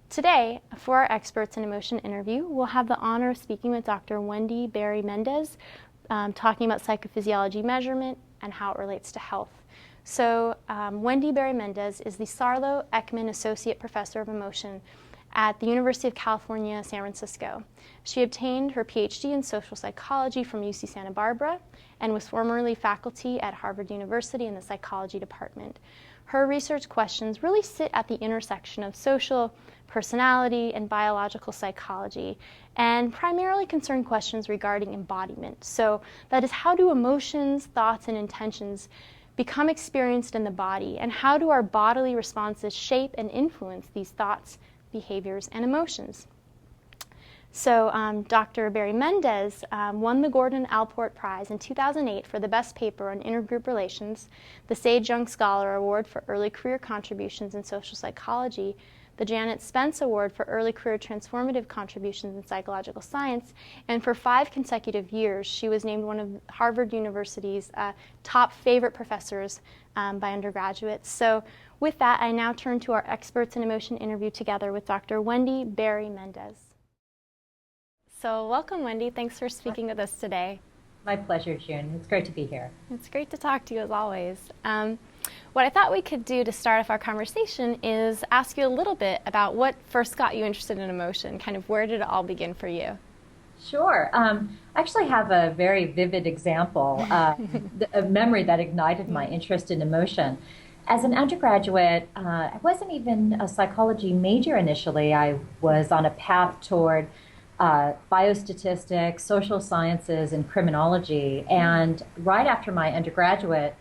Today, for our Experts in Emotion interview, we'll have the honor of speaking with Dr. Wendy Berry Mendes, talking about psychophysiology measurement and how it relates to health. So, Wendy Berry Mendes is the Sarlo Ekman Associate Professor of Emotion at the University of California, San Francisco. She obtained her PhD in social psychology from UC Santa Barbara and was formerly faculty at Harvard University in the psychology department. Her research questions really sit at the intersection of social, personality, and biological psychology, and primarily concern questions regarding embodiment. So that is, how do emotions, thoughts, and intentions become experienced in the body, and how do our bodily responses shape and influence these thoughts, behaviors, and emotions? So Dr. Berry Mendes won the Gordon Allport Prize in 2008 for the best paper on intergroup relations, the Sage Young Scholar Award for Early Career Contributions in Social Psychology, the Janet Spence Award for Early Career Transformative Contributions in Psychological Science, and for 5 consecutive years she was named one of Harvard University's top favorite professors by undergraduates. So with that, I now turn to our Experts in Emotion interview together with Dr. Wendy Berry Mendes. So welcome, Wendy. Thanks for speaking with us today. My pleasure, June. It's great to be here. It's great to talk to you as always. What I thought we could do to start off our conversation is ask you a little bit about what first got you interested in emotion. Kind of where did it all begin for you? Sure. I actually have a very vivid example, a memory that ignited my interest in emotion. As an undergraduate, I wasn't even a psychology major initially. I was on a path toward biostatistics, social sciences, and criminology. And right after my undergraduate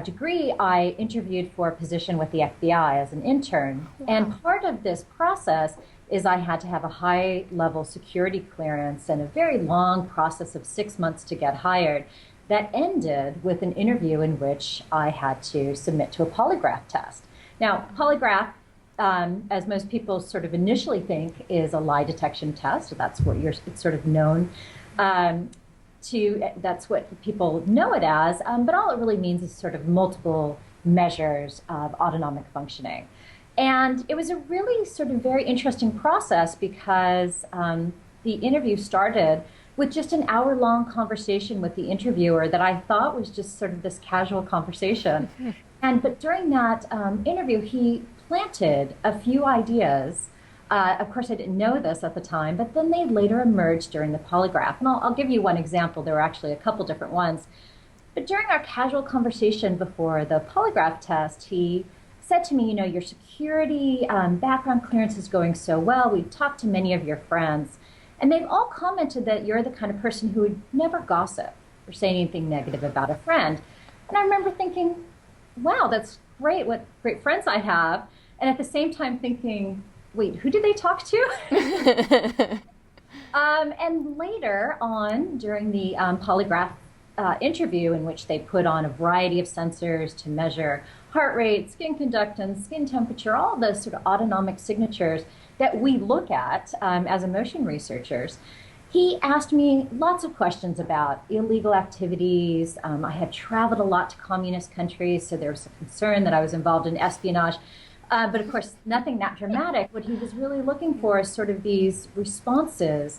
degree, I interviewed for a position with the FBI as an intern. Wow. And part of this process is I had to have a high-level security clearance and a very long process of 6 months to get hired that ended with an interview in which I had to submit to a polygraph test. Now, polygraph, as most people sort of initially think, is a lie detection test. That's what it's sort of known that's what people know it as, but all it really means is sort of multiple measures of autonomic functioning. And it was a really sort of very interesting process because the interview started with just an hour-long conversation with the interviewer that I thought was just sort of this casual conversation. But during that interview, he planted a few ideas. Of course, I didn't know this at the time, but then they later emerged during the polygraph. And I'll give you one example. There were actually a couple different ones. But during our casual conversation before the polygraph test, he said to me, you know, your security background clearance is going so well. We've talked to many of your friends, and they've all commented that you're the kind of person who would never gossip or say anything negative about a friend. And I remember thinking, wow, that's great, what great friends I have. And at the same time thinking, wait, who did they talk to? And later on, during the polygraph interview, in which they put on a variety of sensors to measure heart rate, skin conductance, skin temperature, all those sort of autonomic signatures that we look at as emotion researchers, he asked me lots of questions about illegal activities. I had traveled a lot to communist countries, so there was a concern that I was involved in espionage. But of course, nothing that dramatic. What he was really looking for is sort of these responses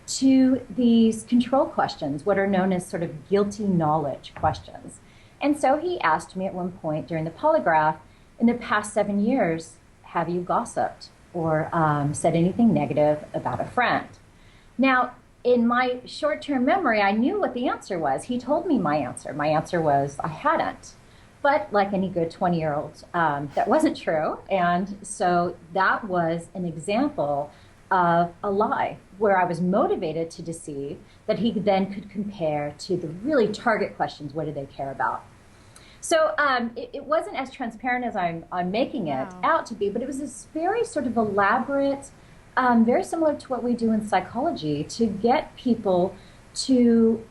to these control questions, what are known as sort of guilty knowledge questions. And so he asked me at one point during the polygraph, in the past 7 years, have you gossiped or said anything negative about a friend? Now, in my short-term memory, I knew what the answer was. He told me my answer. My answer was I hadn't. But like any good 20-year-old, that wasn't true. And so that was an example of a lie where I was motivated to deceive that he then could compare to the really target questions. What do they care about? So it wasn't as transparent as I'm making it out to be, but it was this very sort of elaborate, very similar to what we do in psychology, to get people to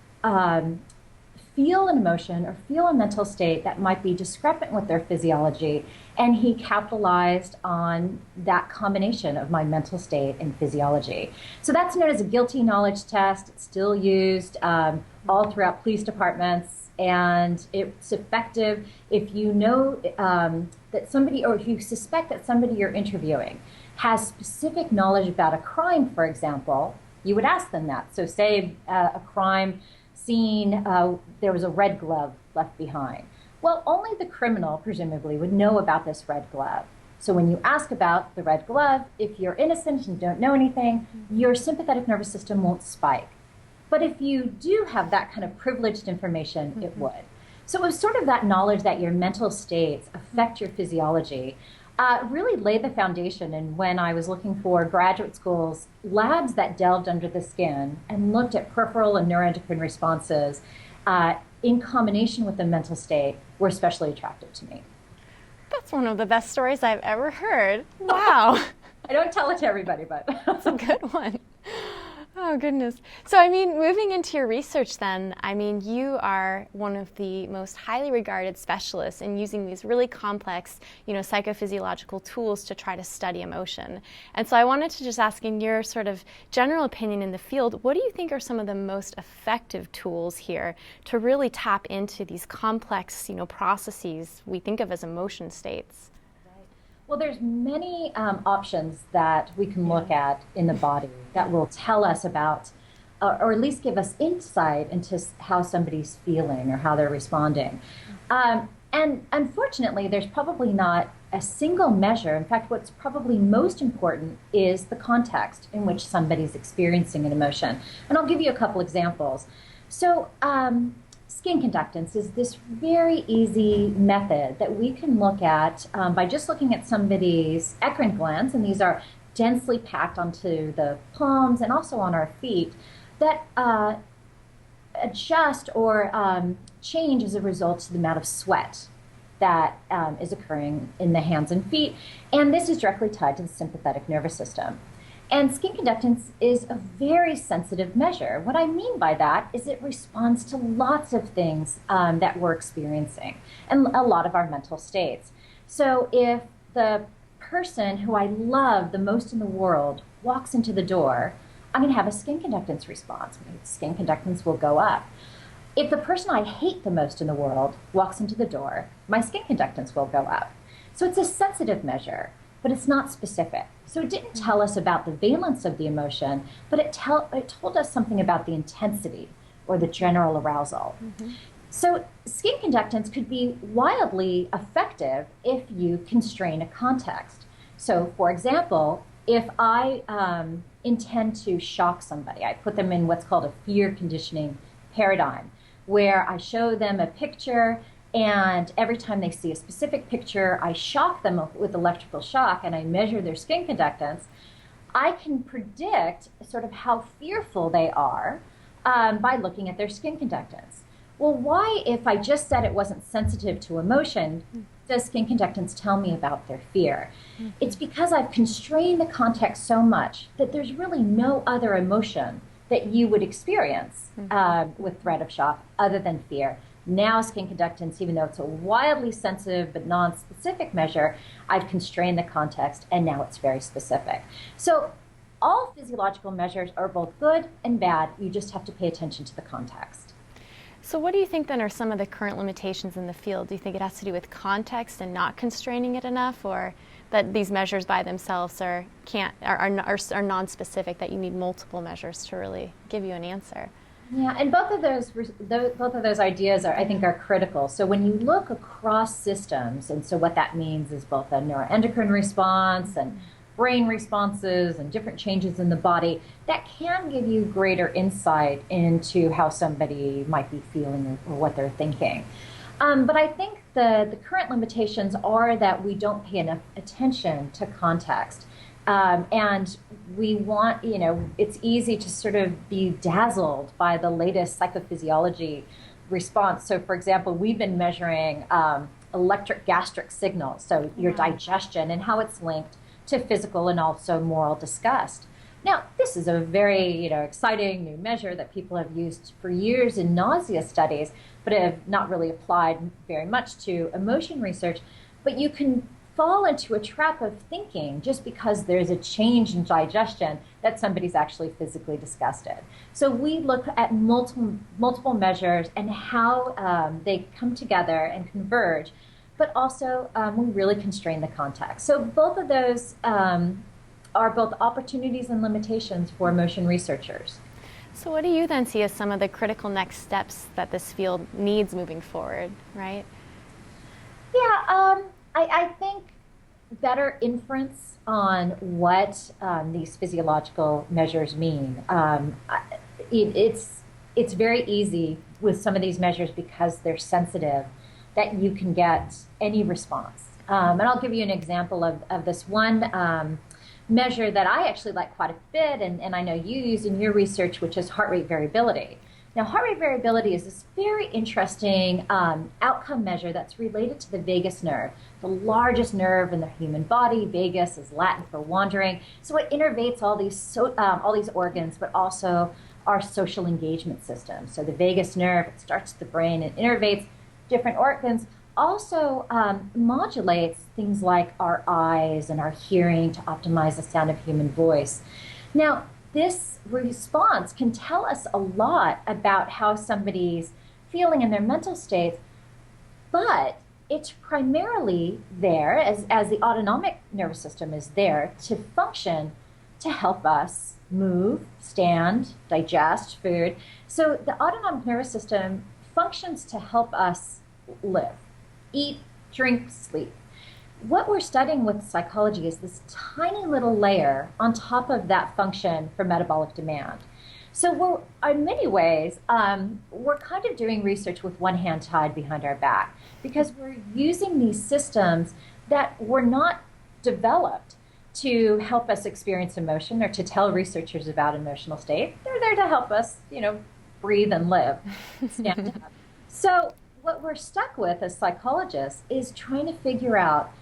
feel an emotion or feel a mental state that might be discrepant with their physiology. And he capitalized on that combination of my mental state and physiology. So that's known as a guilty knowledge test. It's still used all throughout police departments and it's effective if you know that somebody, or if you suspect that somebody you're interviewing has specific knowledge about a crime, for example. You would ask them that. So say a crime scene, there was a red glove left behind. Well, only the criminal, presumably, would know about this red glove. So when you ask about the red glove, if you're innocent and don't know anything, your sympathetic nervous system won't spike. But if you do have that kind of privileged information, it would. So it was sort of that knowledge that your mental states affect your physiology really laid the foundation. And when I was looking for graduate schools, labs that delved under the skin and looked at peripheral and neuroendocrine responses in combination with the mental state were especially attractive to me. That's one of the best stories I've ever heard. Wow. I don't tell it to everybody, but that's a good one. Oh, goodness. So, I mean, moving into your research then, I mean, you are one of the most highly regarded specialists in using these really complex, psychophysiological tools to try to study emotion. And so I wanted to just ask, in your sort of general opinion in the field, what do you think are some of the most effective tools here to really tap into these complex, processes we think of as emotion states? Well, there's many options that we can look at in the body that will tell us about, or at least give us insight into how somebody's feeling or how they're responding. And unfortunately, there's probably not a single measure. In fact, what's probably most important is the context in which somebody's experiencing an emotion. And I'll give you a couple examples. So, skin conductance is this very easy method that we can look at by just looking at somebody's eccrine glands, and these are densely packed onto the palms and also on our feet, that adjust or change as a result of the amount of sweat that is occurring in the hands and feet, and this is directly tied to the sympathetic nervous system. And skin conductance is a very sensitive measure. What I mean by that is it responds to lots of things that we're experiencing and a lot of our mental states. So if the person who I love the most in the world walks into the door, I'm going to have a skin conductance response. My skin conductance will go up. If the person I hate the most in the world walks into the door, my skin conductance will go up. So it's a sensitive measure, but it's not specific. So it didn't tell us about the valence of the emotion, but it told us something about the intensity or the general arousal. So skin conductance could be wildly effective if you constrain a context. So for example, if I intend to shock somebody, I put them in what's called a fear conditioning paradigm, where I show them a picture, and every time they see a specific picture, I shock them with electrical shock and I measure their skin conductance. I can predict sort of how fearful they are by looking at their skin conductance. Well, why, if I just said it wasn't sensitive to emotion, does skin conductance tell me about their fear? It's because I've constrained the context so much that there's really no other emotion that you would experience with threat of shock other than fear. Now skin conductance, even though it's a wildly sensitive but non-specific measure, I've constrained the context and now it's very specific. So all physiological measures are both good and bad. You just have to pay attention to the context. So what do you think then are some of the current limitations in the field? Do you think it has to do with context and not constraining it enough, or that these measures by themselves are non-specific, that you need multiple measures to really give you an answer? Yeah, and both of those ideas I think are critical. So when you look across systems, and so what that means is both a neuroendocrine response and brain responses and different changes in the body, that can give you greater insight into how somebody might be feeling or what they're thinking. But I think the current limitations are that we don't pay enough attention to context. And we want, it's easy to sort of be dazzled by the latest psychophysiology response. So, for example, we've been measuring electric gastric signals, so your digestion and how it's linked to physical and also moral disgust. Now, this is a very, exciting new measure that people have used for years in nausea studies, but have not really applied very much to emotion research. But you can fall into a trap of thinking just because there's a change in digestion that somebody's actually physically disgusted. So we look at multiple measures and how they come together and converge, but also we really constrain the context. So both of those are both opportunities and limitations for emotion researchers. So what do you then see as some of the critical next steps that this field needs moving forward, right? Yeah, I think better inference on what these physiological measures mean. It's very easy with some of these measures because they're sensitive that you can get any response. And I'll give you an example of this one measure that I actually like quite a bit, and I know you use in your research, which is heart rate variability. Now, heart rate variability is this very interesting outcome measure that's related to the vagus nerve, the largest nerve in the human body. Vagus is Latin for wandering. So it innervates all these organs, but also our social engagement system. So the vagus nerve, it starts at the brain and innervates different organs, also modulates things like our eyes and our hearing to optimize the sound of human voice. Now, this response can tell us a lot about how somebody's feeling in their mental states, but it's primarily there, as the autonomic nervous system is there to function to help us move, stand, digest food. So the autonomic nervous system functions to help us live, eat, drink, sleep. What we're studying with psychology is this tiny little layer on top of that function for metabolic demand. So in many ways, we're kind of doing research with one hand tied behind our back because we're using these systems that were not developed to help us experience emotion or to tell researchers about emotional state. They're there to help us, breathe and live, stand up. So what we're stuck with as psychologists is trying to figure out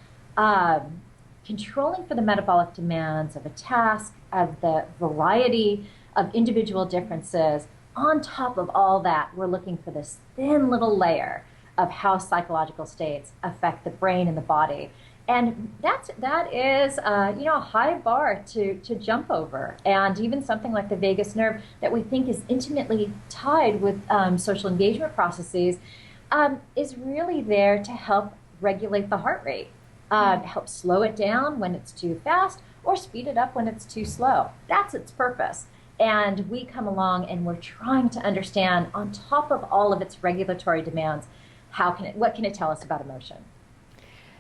controlling for the metabolic demands of a task, of the variety of individual differences. On top of all that, we're looking for this thin little layer of how psychological states affect the brain and the body. And that is a high bar to jump over. And even something like the vagus nerve that we think is intimately tied with social engagement processes is really there to help regulate the heart rate. Help slow it down when it's too fast or speed it up when it's too slow. That's its purpose. And we come along and we're trying to understand, on top of all of its regulatory demands, what can it tell us about emotion?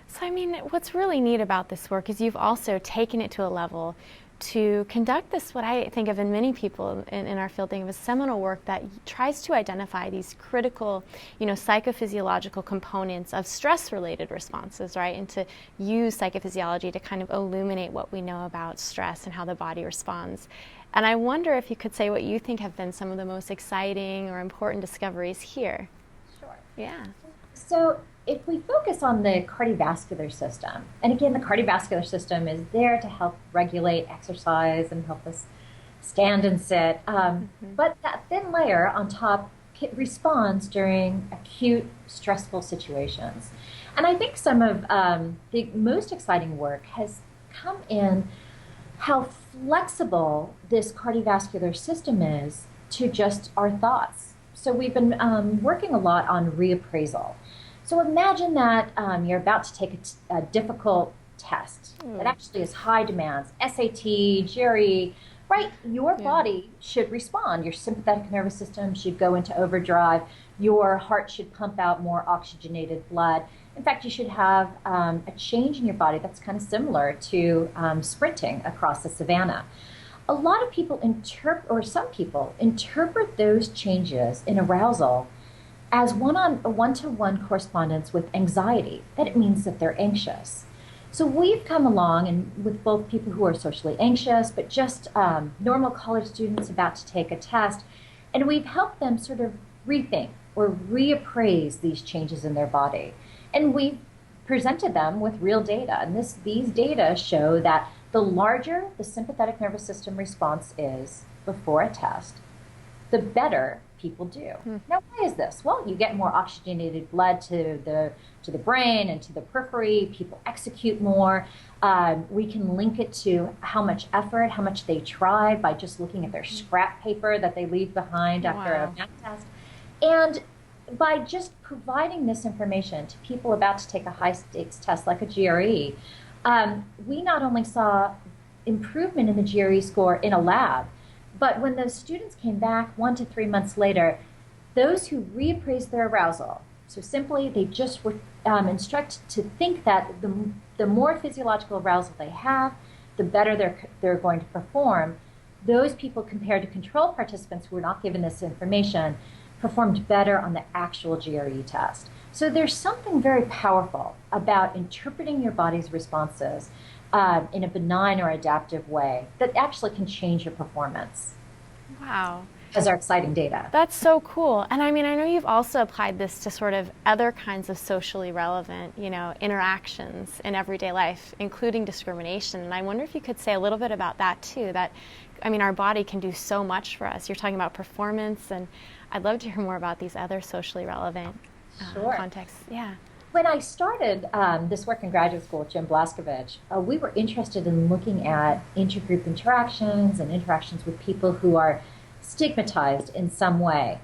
So, what's really neat about this work is you've also taken it to a level to conduct this, what I think of in many people in our field think of as seminal work that tries to identify these critical, psychophysiological components of stress-related responses, right? And to use psychophysiology to kind of illuminate what we know about stress and how the body responds. And I wonder if you could say what you think have been some of the most exciting or important discoveries here. Sure. Yeah. So if we focus on the cardiovascular system, and again, the cardiovascular system is there to help regulate exercise and help us stand and sit, but that thin layer on top responds during acute stressful situations. And I think some of the most exciting work has come in how flexible this cardiovascular system is to just our thoughts. So we've been working a lot on reappraisal. So imagine that you're about to take a difficult test that actually has high demands, SAT, GRE, right? Your body should respond. Your sympathetic nervous system should go into overdrive. Your heart should pump out more oxygenated blood. In fact, you should have a change in your body that's kind of similar to sprinting across the savannah. A lot of people some people interpret those changes in arousal as one-to-one correspondence with anxiety, that it means that they're anxious. So we've come along and with both people who are socially anxious, but just normal college students about to take a test, and we've helped them sort of rethink or reappraise these changes in their body. And we've presented them with real data, and these data show that the larger the sympathetic nervous system response is before a test, the better people do. Now, why is this? Well, you get more oxygenated blood to the brain and to the periphery. People execute more. We can link it to how much effort, how much they tried by just looking at their scrap paper that they leave behind after a math test. And by just providing this information to people about to take a high-stakes test like a GRE, we not only saw improvement in the GRE score in a lab, but when those students came back 1 to 3 months later, those who reappraised their arousal, so simply they just were instructed to think that the more physiological arousal they have, the better they're going to perform. Those people compared to control participants who were not given this information performed better on the actual GRE test. So there's something very powerful about interpreting your body's responses in a benign or adaptive way that actually can change your performance. Wow. Those are exciting data. That's so cool. And I mean, I know you've also applied this to sort of other kinds of socially relevant, interactions in everyday life, including discrimination. And I wonder if you could say a little bit about that too, our body can do so much for us. You're talking about performance, and I'd love to hear more about these other socially relevant contexts. Yeah. When I started this work in graduate school with Jim Blaskovich, we were interested in looking at intergroup interactions and interactions with people who are stigmatized in some way.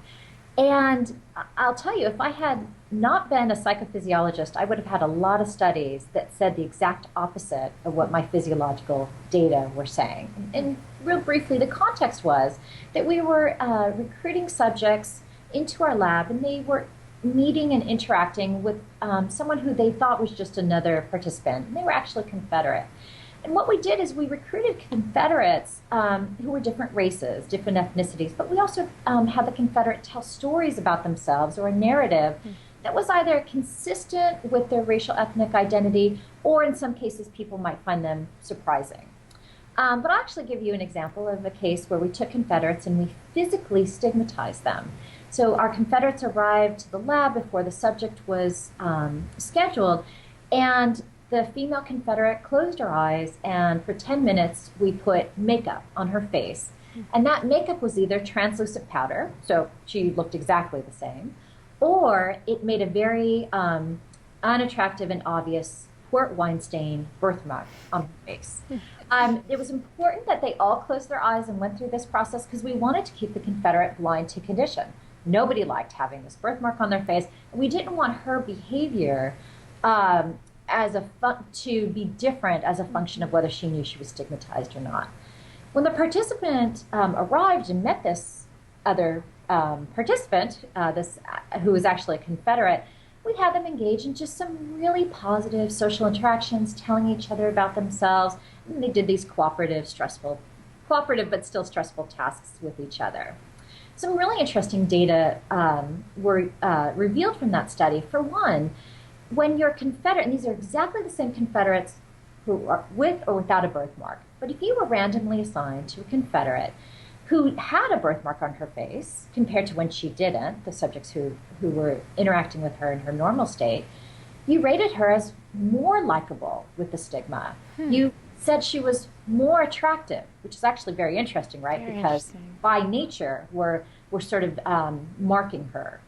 And I'll tell you, if I had not been a psychophysiologist, I would have had a lot of studies that said the exact opposite of what my physiological data were saying. And real briefly, the context was that we were recruiting subjects into our lab, and they were meeting and interacting with someone who they thought was just another participant, and they were actually Confederate. And what we did is we recruited Confederates who were different races, different ethnicities, but we also had the Confederate tell stories about themselves, or a narrative that was either consistent with their racial ethnic identity, or in some cases people might find them surprising. But I'll actually give you an example of a case where we took Confederates and we physically stigmatized them. So our Confederates arrived to the lab before the subject was scheduled, and the female Confederate closed her eyes, and for 10 minutes we put makeup on her face. And that makeup was either translucent powder, so she looked exactly the same, or it made a very unattractive and obvious port wine stain birthmark on her face. It was important that they all closed their eyes and went through this process because we wanted to keep the Confederate blind to condition. Nobody liked having this birthmark on their face, and we didn't want her behavior to be different as a function of whether she knew she was stigmatized or not. When the participant arrived and met this other participant, who was actually a Confederate, we had them engage in just some really positive social interactions, telling each other about themselves. And they did these cooperative but still stressful tasks with each other. Some really interesting data were revealed from that study. For one, when you're Confederate, and these are exactly the same Confederates who are with or without a birthmark, but if you were randomly assigned to a Confederate who had a birthmark on her face compared to when she didn't, the subjects who were interacting with her in her normal state, you rated her as more likable with the stigma. You said she was more attractive, which is actually very interesting, right? Very because interesting. By nature, we're sort of marking her.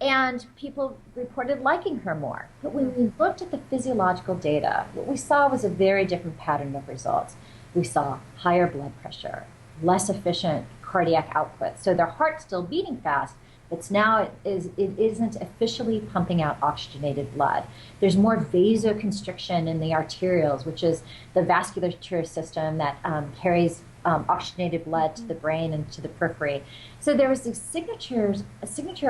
And people reported liking her more. But when we looked at the physiological data, what we saw was a very different pattern of results. We saw higher blood pressure, less efficient cardiac output. So their heart's still beating fast, but now it isn't officially pumping out oxygenated blood. There's more vasoconstriction in the arterioles, which is the vasculature system that carries oxygenated blood to the brain and to the periphery. So there was a signature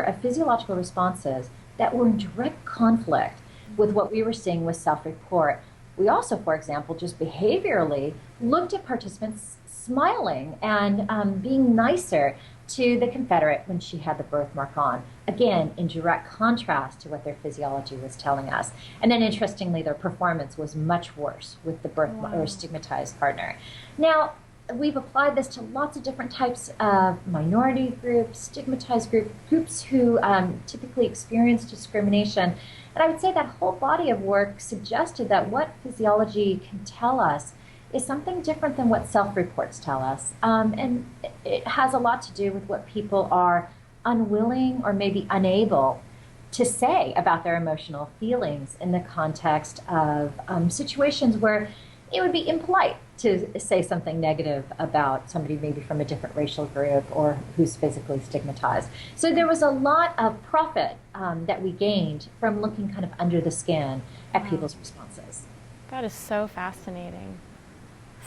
of physiological responses that were in direct conflict with what we were seeing with self-report. We also, for example, just behaviorally looked at participants smiling and being nicer to the Confederate when she had the birthmark on. Again, in direct contrast to what their physiology was telling us. And then interestingly, their performance was much worse with the birthmark or stigmatized partner. Now, we've applied this to lots of different types of minority groups, stigmatized groups who typically experience discrimination. And I would say that whole body of work suggested that what physiology can tell us is something different than what self-reports tell us. And it has a lot to do with what people are unwilling or maybe unable to say about their emotional feelings in the context of situations where it would be impolite to say something negative about somebody maybe from a different racial group or who's physically stigmatized. So there was a lot of profit that we gained from looking kind of under the skin at people's responses. That is so fascinating.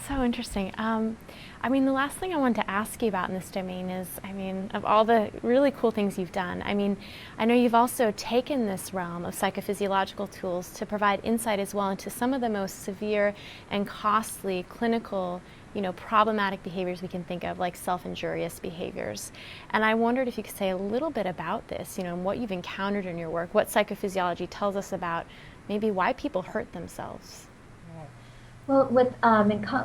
So interesting. I mean, the last thing I want to ask you about in this domain is, I mean, of all the really cool things you've done, I mean, I know you've also taken this realm of psychophysiological tools to provide insight as well into some of the most severe and costly clinical, problematic behaviors we can think of, like self-injurious behaviors. And I wondered if you could say a little bit about this, and what you've encountered in your work, what psychophysiology tells us about maybe why people hurt themselves. Well,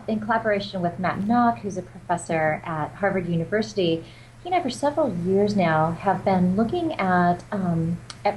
in collaboration with Matt Nock, who's a professor at Harvard University, he and I for several years now have been looking at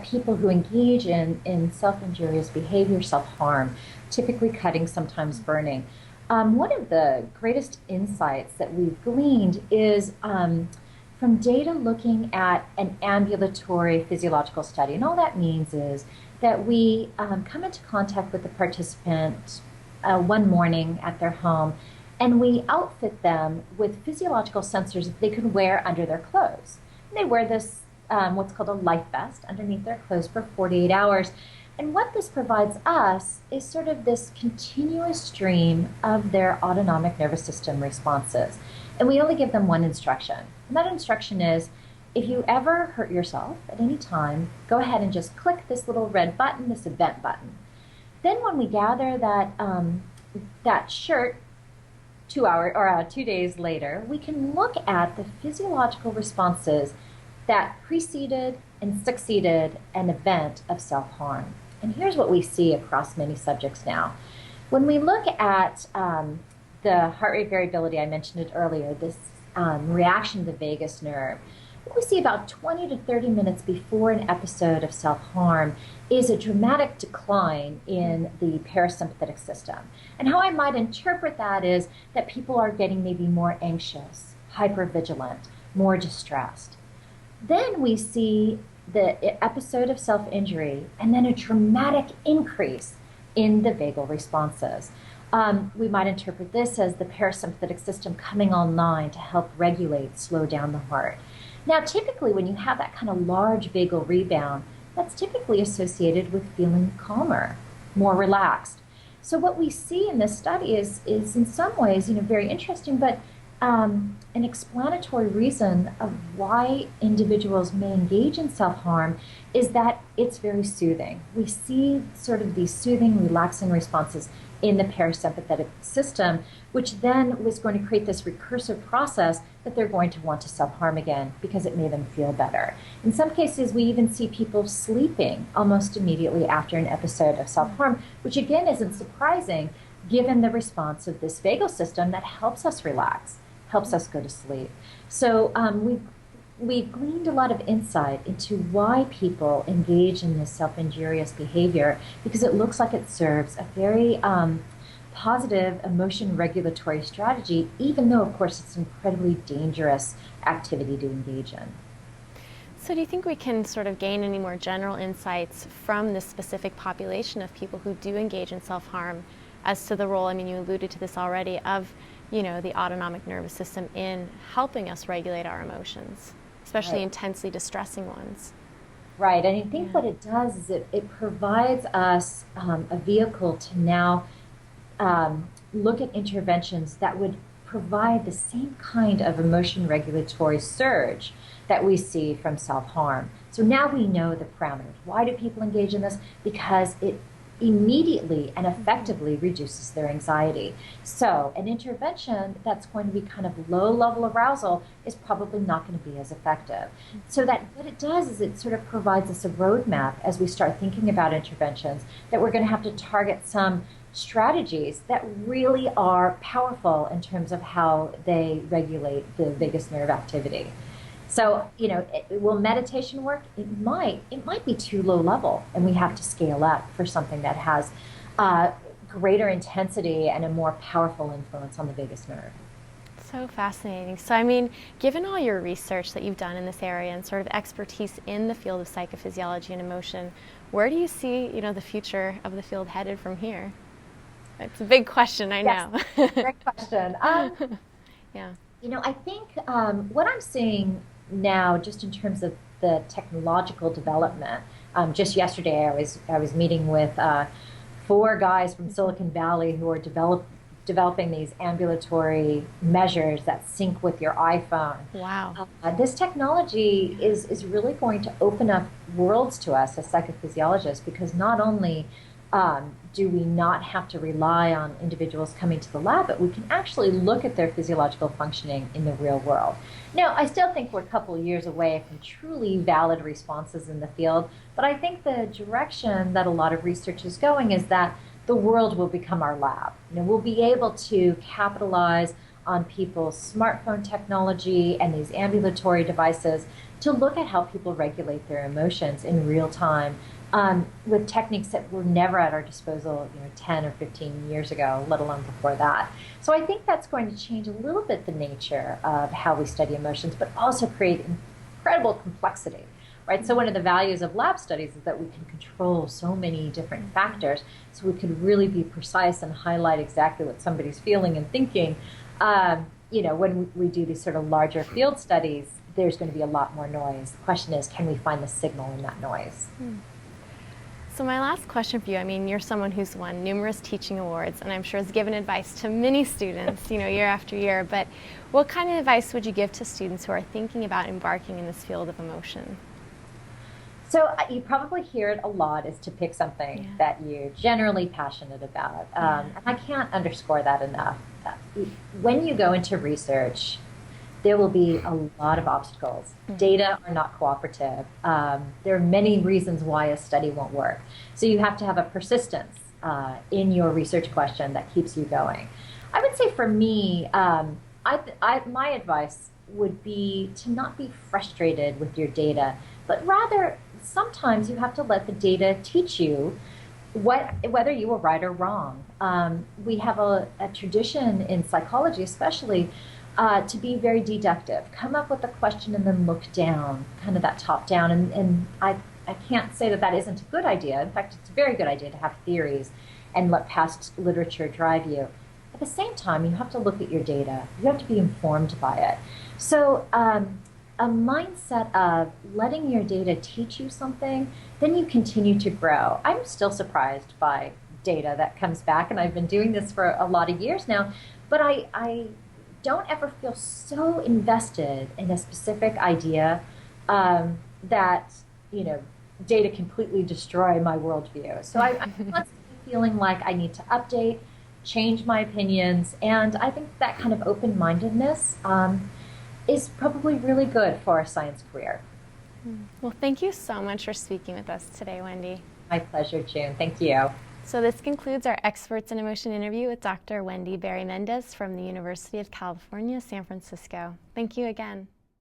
people who engage in self-injurious behavior, self-harm, typically cutting, sometimes burning. One of the greatest insights that we've gleaned is from data looking at an ambulatory physiological study. And all that means is that we come into contact with the participant one morning at their home, and we outfit them with physiological sensors that they can wear under their clothes. And they wear this, what's called a life vest, underneath their clothes for 48 hours. And what this provides us is sort of this continuous stream of their autonomic nervous system responses. And we only give them one instruction. And that instruction is, if you ever hurt yourself at any time, go ahead and just click this little red button, this event button. Then when we gather that shirt 2 days later, we can look at the physiological responses that preceded and succeeded an event of self-harm. And here's what we see across many subjects now. When we look at the heart rate variability, I mentioned it earlier, this reaction to the vagus nerve, what we see about 20 to 30 minutes before an episode of self-harm is a dramatic decline in the parasympathetic system. And how I might interpret that is that people are getting maybe more anxious, hypervigilant, more distressed. Then we see the episode of self-injury and then a dramatic increase in the vagal responses. We might interpret this as the parasympathetic system coming online to help regulate, slow down the heart. Now, typically when you have that kind of large vagal rebound, that's typically associated with feeling calmer, more relaxed. So what we see in this study is in some ways, very interesting, but an explanatory reason of why individuals may engage in self-harm is that it's very soothing. We see sort of these soothing, relaxing responses in the parasympathetic system, which then was going to create this recursive process that they're going to want to self-harm again because it made them feel better. In some cases, we even see people sleeping almost immediately after an episode of self-harm, which again isn't surprising given the response of this vagal system that helps us relax, helps us go to sleep. So we gleaned a lot of insight into why people engage in this self-injurious behavior because it looks like it serves a very positive emotion regulatory strategy, even though, of course, it's an incredibly dangerous activity to engage in. So do you think we can sort of gain any more general insights from this specific population of people who do engage in self-harm as to the role, I mean, you alluded to this already, of the autonomic nervous system in helping us regulate our emotions, especially Right. intensely distressing ones? Right, and I think what it does is it provides us a vehicle to now look at interventions that would provide the same kind of emotion regulatory surge that we see from self-harm. So now we know the parameters. Why do people engage in this? Because it immediately and effectively reduces their anxiety. So an intervention that's going to be kind of low level arousal is probably not going to be as effective. So that what it does is it sort of provides us a roadmap as we start thinking about interventions that we're going to have to target some strategies that really are powerful in terms of how they regulate the vagus nerve activity. So, will meditation work? It might be too low level, and we have to scale up for something that has greater intensity and a more powerful influence on the vagus nerve. So fascinating. So, I mean, given all your research that you've done in this area and sort of expertise in the field of psychophysiology and emotion, where do you see, the future of the field headed from here? It's a big question, I know. Yes, great question. Yeah. I think what I'm seeing now, just in terms of the technological development, just yesterday I was meeting with 4 guys from Silicon Valley who are developing these ambulatory measures that sync with your iPhone. Wow. This technology is really going to open up worlds to us as psychophysiologists, because not only do we not have to rely on individuals coming to the lab, but we can actually look at their physiological functioning in the real world. Now, I still think we're a couple of years away from truly valid responses in the field, but I think the direction that a lot of research is going is that the world will become our lab. We'll be able to capitalize on people's smartphone technology and these ambulatory devices to look at how people regulate their emotions in real time, with techniques that were never at our disposal 10 or 15 years ago, let alone before that. So I think that's going to change a little bit the nature of how we study emotions, but also create incredible complexity. Right? So one of the values of lab studies is that we can control so many different factors, so we can really be precise and highlight exactly what somebody's feeling and thinking. When we do these sort of larger field studies, there's going to be a lot more noise. The question is, can we find the signal in that noise? So my last question for you, I mean, you're someone who's won numerous teaching awards, and I'm sure has given advice to many students, year after year, but what kind of advice would you give to students who are thinking about embarking in this field of emotion? So you probably hear it a lot, is to pick something that you're generally passionate about. And I can't underscore that enough. When you go into research, there will be a lot of obstacles. Data are not cooperative. There are many reasons why a study won't work. So you have to have a persistence in your research question that keeps you going. I would say for me, my advice would be to not be frustrated with your data, but rather sometimes you have to let the data teach you whether you were right or wrong. We have a tradition in psychology especially to be very deductive. Come up with a question and then look down, kind of that top down. And I can't say that isn't a good idea. In fact, it's a very good idea to have theories and let past literature drive you. At the same time, you have to look at your data. You have to be informed by it. So a mindset of letting your data teach you something, then you continue to grow. I'm still surprised by data that comes back, and I've been doing this for a lot of years now, but I don't ever feel so invested in a specific idea that data completely destroy my worldview. So I'm constantly feeling like I need to update, change my opinions, and I think that kind of open-mindedness is probably really good for a science career. Well, thank you so much for speaking with us today, Wendy. My pleasure, June. Thank you. So this concludes our Experts in Emotion interview with Dr. Wendy Berry Mendes from the University of California, San Francisco. Thank you again.